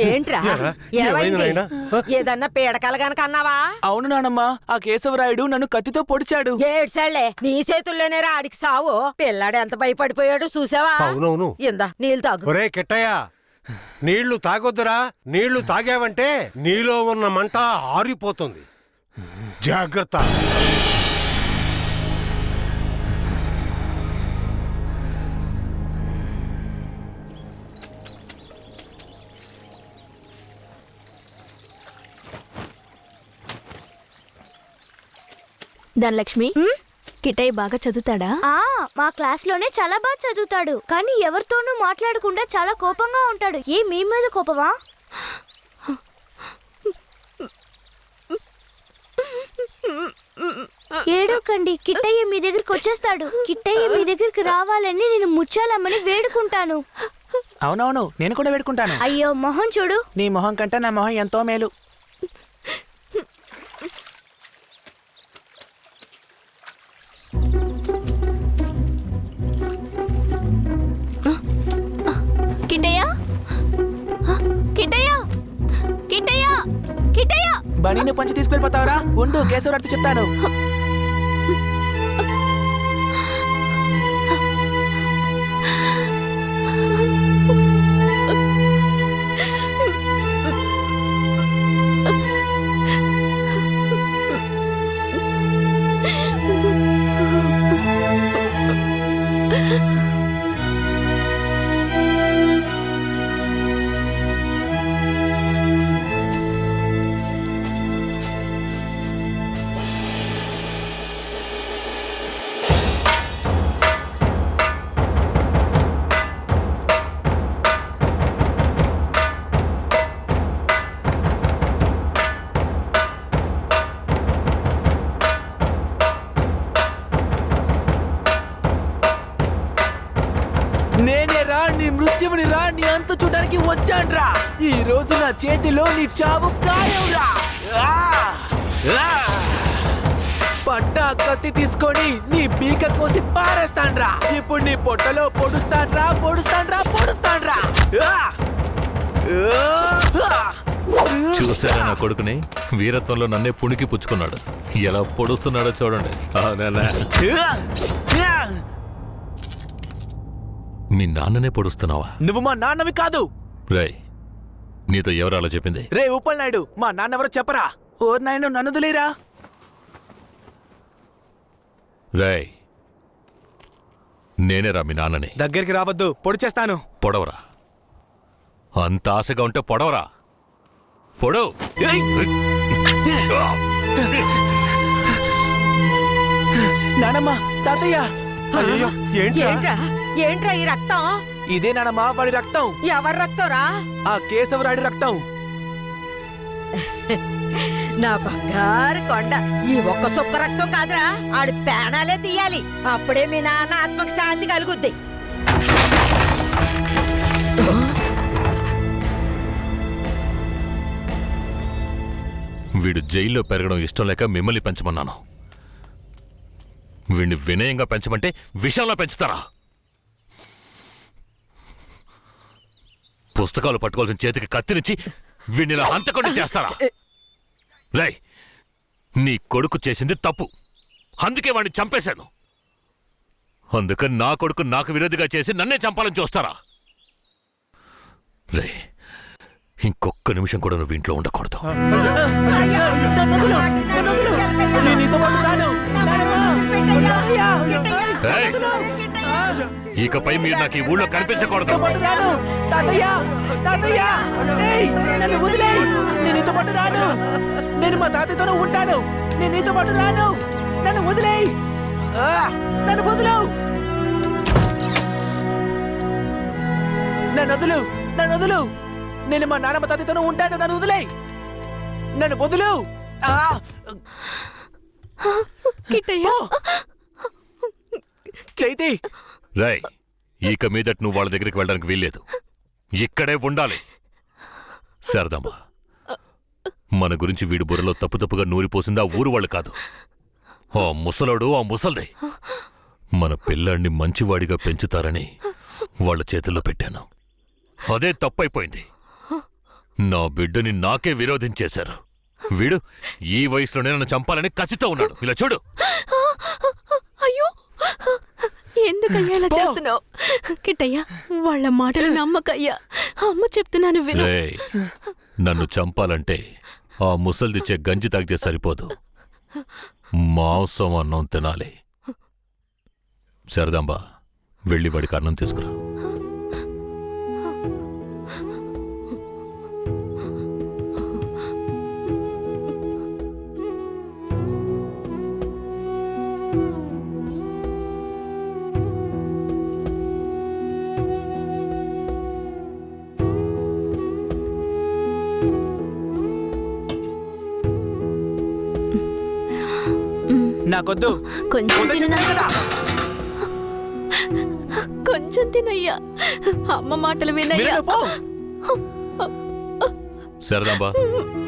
ఏంట్రా ఏమైంది? ఏదన్నా పీడకలు గనక అన్నావా? అవును నానమ్మ, ఆ కేశవరాయుడు నన్ను కత్తితో పొడిచాడు. ఏడ్సాళ్లే, నీ చేతుల్లోనే ఆడికి సావు. పిల్లాడు ఎంత భయపడిపోయాడు చూసావా? అవునవును. ఇందా నీళ్ళు తాగు. ఒరే కిట్టయ్య, నీళ్లు తాగొద్దురా. నీళ్లు తాగావంటే నీలో ఉన్న మంట ఆరిపోతుంది. జాగ్రత్త. ధనలక్ష్మి, కిట్టయ్య బాగా చదువుతాడా? మా క్లాస్ లోనే చాలా బాగా చదువుతాడు, కానీ ఎవరితోనూ మాట్లాడకుండా చాలా కోపంగా ఉంటాడు. మీ మీద కోపమా? ఏడోకండి, కిట్టయ్య మీ దగ్గరికి వచ్చేస్తాడు. కిట్టయ్య మీ దగ్గరికి రావాలని నేను ముచ్చాలమ్మని వేడుకుంటాను. అవునవును, నేను కూడా వేడుకుంటాను. అయ్యో మొహం చూడు. నీ మొహం కంటే నా మొహం ఎంతో మేలు. కిట్టయ్య, కిట్టయ్య, కిట్టయ్య, కిట్టయ్య! బనీని పంచి తీసుకెళ్ళిపోతావరా? ఉండు, కేశవరాయుడు చెప్తాను. నేనేరా నీ మృత్యువుని రా, నీ అంతు చూడడానికి వచ్చాన్రా. ఈ రోజు నా చేతిలో నీ చావు ఖాయంరా. పట్టా కత్తి తీసుకొని నీ పీక కోసి పారేస్తాన్రా. ఇప్పుడు నీ పొట్టలో పొడుస్తాన్రా, పొడుస్తాన్రా, పొడుస్తాన్రా. చూసారా నా కొడుకుని? వీరత్వంలో నన్నే పుణికి పుచ్చుకున్నాడు. ఎలా పొడుస్తున్నాడో చూడండి. నీ నాన్ననే పొడుస్తున్నావా? నువ్వు మా నాన్నవి కాదు. రేయ్, నీతో ఎవరు అలా చెప్పింది? రే ఉప్పల్ నాయుడు, మా నాన్నెవరో చెప్పరా? ఓ నాయన, నన్ను దులేరా. రేయ్, నేనేరా మీ నాన్నని. దగ్గరికి రావద్దు, పొడి చేస్తాను. పొడవరా. అంత ఆశగా ఉంటే పొడవరా. పొడవు. నానమ్మ, తాతయ్య. అయ్యో, ఏంట్రా ఏంట్రా ఈ రక్తం? ఇదే నానమ్మ, వాడి రక్తం. ఎవరి రక్తంరా? ఆ కేశవరాయుడి రక్తం. నా బంగారు కొండ, ఈ ఒక్క సుక్క రక్తం కాదురా, ఆడి పేణాలే తీయాలి. అప్పుడే మీ నాన్న ఆత్మకి శాంతి కలుగుద్ది. వీడు జైల్లో పెరగడం ఇష్టం లేక మిమ్మల్ని పెంచమన్నాను. వీడిని వినయంగా పెంచమంటే విషంలో పెంచుతారా? పుస్తకాలు పట్టుకోవాల్సిన చేతికి కత్తినిచ్చి వీడిని ఇలా హంతకుండా చేస్తారా? రేయ్, నీ కొడుకు చేసింది తప్పు, అందుకే వాడిని చంపేశాను. అందుకని నా కొడుకు నాకు విరోధిగా చేసి నన్నే చంపాలని చూస్తారా? రే, ఇంకొక్క నిమిషం కూడా నువ్వు ఇంట్లో ఉండకూడదు. ఇకపై మీరు నాకు ఈ ఊళ్ళో కనిపించకూడదు. నేను మా తాతయ్యతోనే ఉంటాను. నేను నీతో పాటు రాను. నన్ను వదిలేయ్. నన్ను వదులు. నన్ను వదులు. నన్ను వదులు. నేను మా నాన్నమ్మ తాతయ్యతోనే ఉంటాను. నన్ను వదిలేయ్. నన్ను వదులు. చైతి, రాయ్, ఇక మీదట నువ్వు వాళ్ళ దగ్గరికి వెళ్ళడానికి వీల్లేదు. ఇక్కడే ఉండాలి. శారదమ్మ, మన గురించి వీడి బుర్రలో తప్పుగా నూరిపోసింది ఆ ఊరు వాళ్ళు కాదు, ఆ ముసలోడు, ఆ ముసల్దే. మన పిల్లాన్ని మంచివాడిగా పెంచుతారని వాళ్ళ చేతుల్లో పెట్టాను. అదే తప్పైపోయింది. నా బిడ్డని నాకే విరోధించేశారు. వీడు ఈ వయసులోనే నన్ను చంపాలని కసితో ఉన్నాడు. ఇలా చూడు. అయ్యో, ఎందుకయ్యా ఇలా చేస్తున్నావు? కిట్టయ్య, వాళ్ళ మాటలు నమ్మకయ్యా. అమ్మ చెప్తున్నాను విను. రేయ్, నన్ను చంపాలంటే ఆ ముసల్దిచ్చే గంజి తాగితే సరిపోదు, మాంసం అన్నం తినాలి. శారదాంబ, వెళ్ళి వాడికి అన్నం తీసుకురా. నాకొద్దు. కొంచెం తిను నాన్న. కొంచెం తినయ్యా. అమ్మ మాటలు వినయ్యా. వినను, పో. శారదాంబ,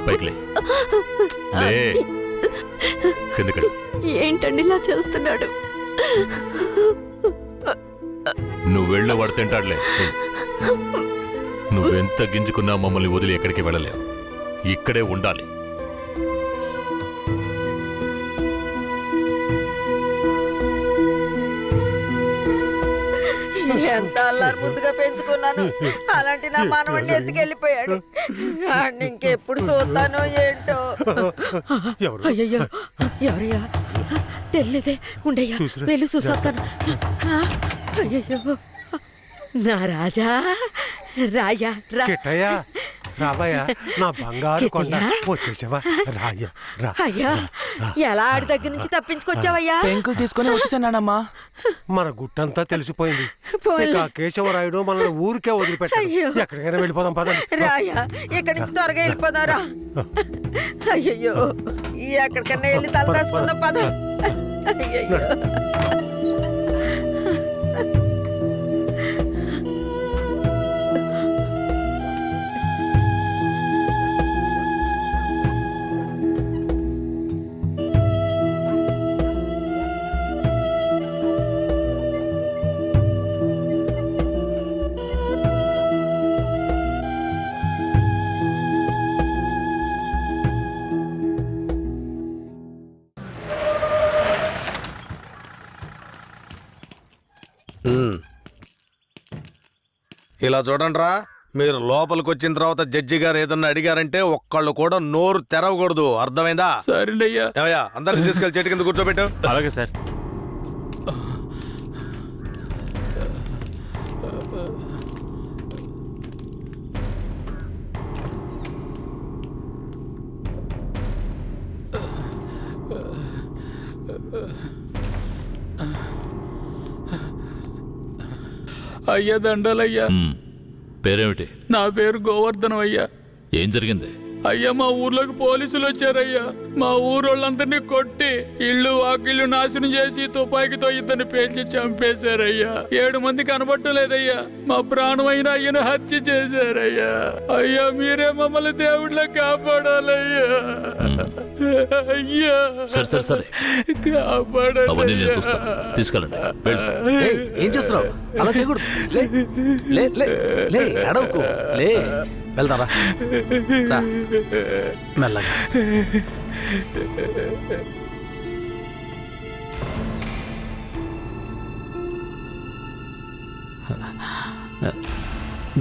పైకి లే. లే, కిందకి. ఏంటండి ఇలా చేస్తున్నాడు? నువ్వు వెళ్ళే వాడు తింటాడులే. నువ్వెంత గింజుకున్నా మమ్మల్ని వదిలి ఎక్కడికి వెళ్ళలేవు. ఇక్కడే ఉండాలి. ఎంత అల్లారు ముద్దుగా పెంచుకున్నాను, అలాంటి నా మనవడిని ఎత్తుకెళ్ళిపోయాడు. వాడిని ఇంకెప్పుడు చూస్తానో ఏంటో. ఎవరు? అయ్యయ్యో, ఎవరయ్యా? తెలియదే. ఉండయ్యా, వెళ్ళి చూసొస్తాను. అయ్యయ్యో, నా రాజా, రాయా రా. కిట్టయ్యా, రావయ్యా, నా బంగారు కొండ. వచ్చేసావా? రాయ్యా, రా. అయ్యా, ఎలా ఆడి దగ్గర నుంచి తప్పించుకొచ్చావయ్యా? పెంకులు తీసుకొని వచ్చేసానమ్మా. మన గుట్టంతా తెలిసిపోయింది. పోన్లే. ఇక ఆ కేశవరాయుడు మనల్ని ఊరికే వదిలిపెట్టాడు. అయ్యో. ఎక్కడికైనా వెళ్ళిపోదాం పదండి. రాయా, ఇక్కడి నుంచి త్వరగా వెళ్ళిపోదారా. అయ్యయ్యో, ఎక్కడికన్నా వెళ్ళి తల దాచుకుందాం పద. అయ్యయ్యో. ఇలా చూడండిరా, మీరు లోపలికి వచ్చిన తర్వాత జడ్జి గారు ఏదన్నా అడిగారంటే ఒక్కళ్ళు కూడా నోరు తెరవకూడదు. అర్థమైందా? సరేనయ్యా. ఏమయ్యా, అందరిని తీసుకెళ్లి చెట్టు కింద కూర్చోబెట్టు. అలాగే సార్. అయ్యా, దండాలయ్యా. పేరేమిటి? నా పేరు గోవర్ధనం అయ్యా. ఏం జరిగింది? అయ్యా, మా ఊర్లోకి పోలీసులు వచ్చారయ్యా. మా ఊరోళ్ళందరినీ కొట్టి ఇళ్ళు వాకిళ్ళు నాశనం చేసి తుపాకీతో ఇద్దరిని పేల్చి చంపేశారయ్యా. 7 మంది కనబట్టలేదయ్యా. మా ప్రాణమైన అయ్యను హత్య చేశారయ్యా. అయ్యా, మీరే మమ్మల్ని దేవుళ్ళ కాపాడాలయ్యా. అయ్యా, సరే సరే, అవన్నీ నేను చూస్తాను. కాపాడాలయ్యా. తీసుకెళ్ళండి. ఏం చేస్తున్నావు? అలా చేయకూడదు. లే, లే, లే, లే, అడవుకు. లే, వెళ్తారా? రా, మెల్లగా.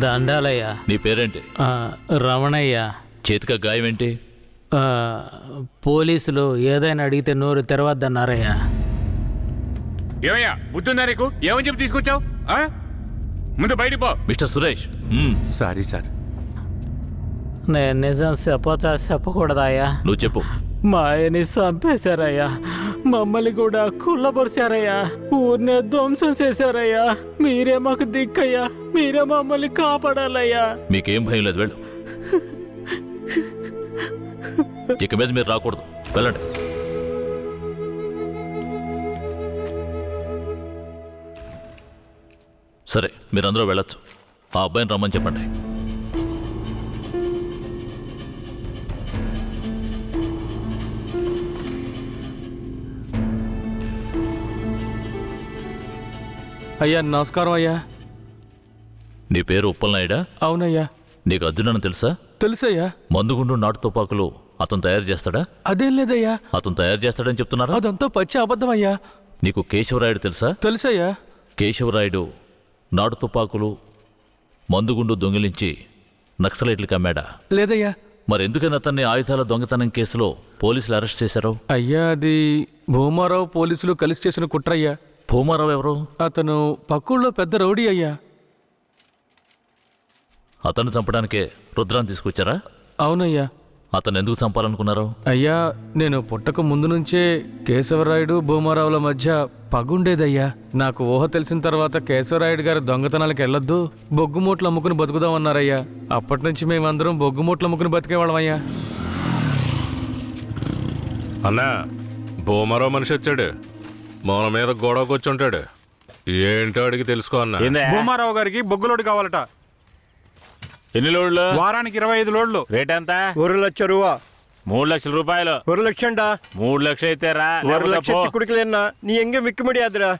దండాలయ్యా. నీ పేరేంటి? రమణయ్య. చేతిక గాయం ఏంటి? పోలీసులు ఏదైనా అడిగితే నోరు తెరవద్దన్నారయ్యా. ఏమయ్యా, బుద్ధుందా నీకు? ఏమని చెప్పి తీసుకొచ్చావు? ముందు బయటికి పో. మిస్టర్ సురేష్. Sorry sir. నేను నిజం చెప్పకూడదయ్యా. నువ్వు చెప్పు. మా ఆయన్ని చంపేశారయ్యా. మమ్మల్ని కూడా కుళ్ళబొరిశారయ్యా. ఊరినే ధ్వంసం చేశారయ్యా. మీరే మాకు దిక్కయ్యా. మీరే మమ్మల్ని కాపాడాలయ్యా. మీకేం భయం లేదు, వెళ్ళు. ఇక మీద మీరు రాకూడదు, వెళ్ళండి. సరే, మీరందరూ వెళ్ళొచ్చు. ఆ అబ్బాయిని రమ్మని చెప్పండి. అయ్యా, నమస్కారం అయ్యా. నీ పేరు ఉప్పలనాయుడా? అవునయ్యా. నీకు అర్జునని తెలుసా? తెలుసయ్యా. మందుగుండు నాటు తుపాకులు అతను తయారు చేస్తాడా? అదేం లేదయ్యా. అతను తయారు చేస్తాడని చెప్తున్నారా? అదంతా పచ్చి అబద్ధమయ్యా. నీకు కేశవరాయుడు తెలుసా? తెలుసయ్యా. కేశవరాయుడు నాటు తుపాకులు మందుగుండు దొంగిలించి నక్సలైట్లకి అమ్మాడా? లేదయ్యా. మరెందుకని అతన్ని ఆయుధాల దొంగతనం కేసులో పోలీసులు అరెస్ట్ చేశారు? అయ్యా, అది భూమారావు పోలీసులు కలిసి చేసిన కుట్రయ్యా. భూమారావు ఎవరు? అతను పక్కూళ్ళో పెద్ద రౌడీ అయ్యా. అతన్ని చంపడానికే రుద్రాన్ని తీసుకొచ్చారా? అవునయ్యా. అతను ఎందుకు చంపాలనుకున్నారు? అయ్యా, నేను పుట్టక ముందు నుంచే కేశవరాయుడు భూమారావుల మధ్య పగుండేదయ్యా. నాకు ఊహ తెలిసిన తర్వాత కేశవరాయుడు గారు దొంగతనాలకు వెళ్ళొద్దు, బొగ్గుమూట్లు అమ్ముకుని బతుకుదామన్నారయ్యా. అప్పటి నుంచి మేమందరం బొగ్గుమూట్లు అమ్ముకుని బతికేవాళ్ళమయ్యా. అన్నా, భూమరో మనిషి వచ్చాడు, మన మీద గొడవకొచ్చుంటాడు. ఏంటో అడిగి తెలుసుకో అన్నా. భూమారావు గారికి బొగ్గులోడు కావాలట. ఎన్ని లోడ్లు? వారానికి 25 లోడ్లు. రేట్ ఎంత? 1 లక్ష రూపా. 3 లక్షల రూపాయలు. 1 లక్షండా? 3 లక్షలు అయితే రా. 1 లక్ష చిక్కుడుకులేనా నీ ఎంగ మిక్కు ముడియాదురా.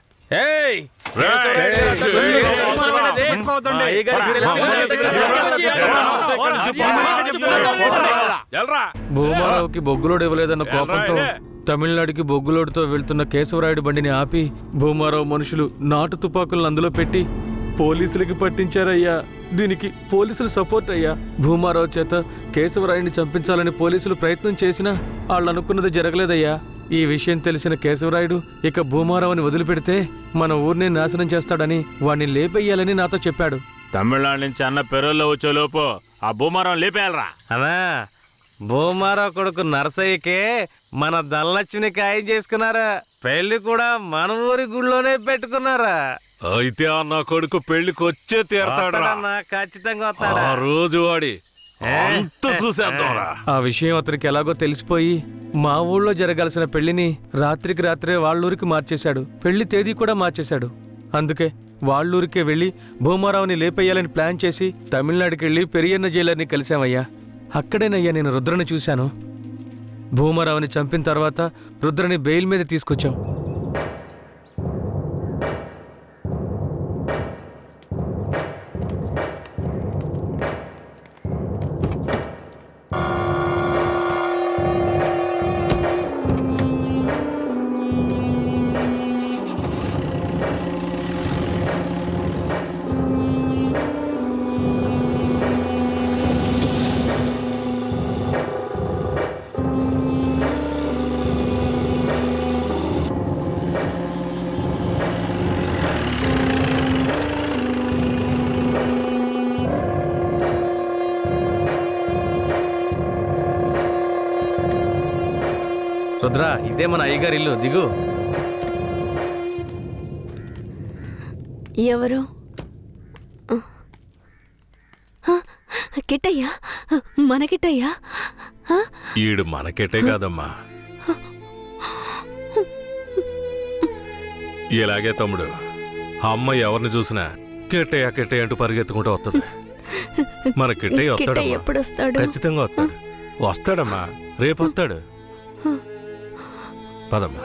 భూమారావుకి బొగ్గులోడు ఇవ్వలేదన్న కోపంతో తమిళనాడుకి బొగ్గులోడుతో వెళ్తున్న కేశవరాయుడు బండిని ఆపి భూమారావు మనుషులు నాటు తుపాకులను అందులో పెట్టి పోలీసులకి పట్టించారయ్యా. దీనికి పోలీసులు సపోర్ట్ అయ్యా. భూమారావు చేత కేశవరాయుడిని చంపించాలని పోలీసులు ప్రయత్నం చేసినా వాళ్ళు అనుకున్నది జరగలేదయ్యా. ఈ విషయం తెలిసిన కేశవరాయుడు ఇక భూమారావుని వదిలిపెడితే మన ఊరిని నాశనం చేస్తాడని వాణ్ణి లేపెయ్యాలని నాతో చెప్పాడు. తమిళనాడు నుంచి అన్న పెరోల్లో వచ్చే లోపు ఆ భూమారావు లేపేయాలరా. అనా, భూమారావు కొడుకు నరసయ్యకే మన ధనలక్ష్మిని ఖాయం చేసుకున్నారా. పెళ్లి కూడా మన ఊరి గుళ్ళోనే పెట్టుకున్నారా. అయితే ఆ నా కొడుకు పెళ్లికి వచ్చే తీరతాడా? ఖచ్చితంగా వస్తాడా? ఆ రోజు వాడి అంత చూసేద్దాంరా. ఆ విషయం అతనికి ఎలాగో తెలిసిపోయి మా ఊళ్ళో జరగాల్సిన పెళ్లిని రాత్రికి రాత్రే వాళ్ళూరికి మార్చేశాడు. పెళ్లి తేదీ కూడా మార్చేశాడు. అందుకే వాళ్ళూరికే వెళ్ళి భూమారావుని లేపేయాలని ప్లాన్ చేసి తమిళనాడుకి వెళ్ళి పెరియన్న జైలర్ని కలిశామయ్యా. అక్కడేనయ్యా నేను రుద్రని చూశాను. భూమారావుని చంపిన తర్వాత రుద్రని బెయిల్ మీద తీసుకొచ్చాం. రుద్ర, ఇదే మన అయ్యగారి ఇల్లు, దిగు. ఎవరు? కిట్టయ్యా, మన కిట్టయ్యా. ఈడు మనకెట్టే కాదమ్మా. ఇలాగే తమ్ముడు, అమ్మ ఎవరిని చూసినా కెట్టయ్య కెట్టయ్య అంటూ పరిగెత్తుకుంటూ వస్తుంది. మన కిట్టయ్య వస్తాడమ్మా. ఎప్పుడు వస్తాడు? ఖచ్చితంగా వస్తాడు. వస్తాడమ్మా, రేపు వస్తాడు. పదమ్మా.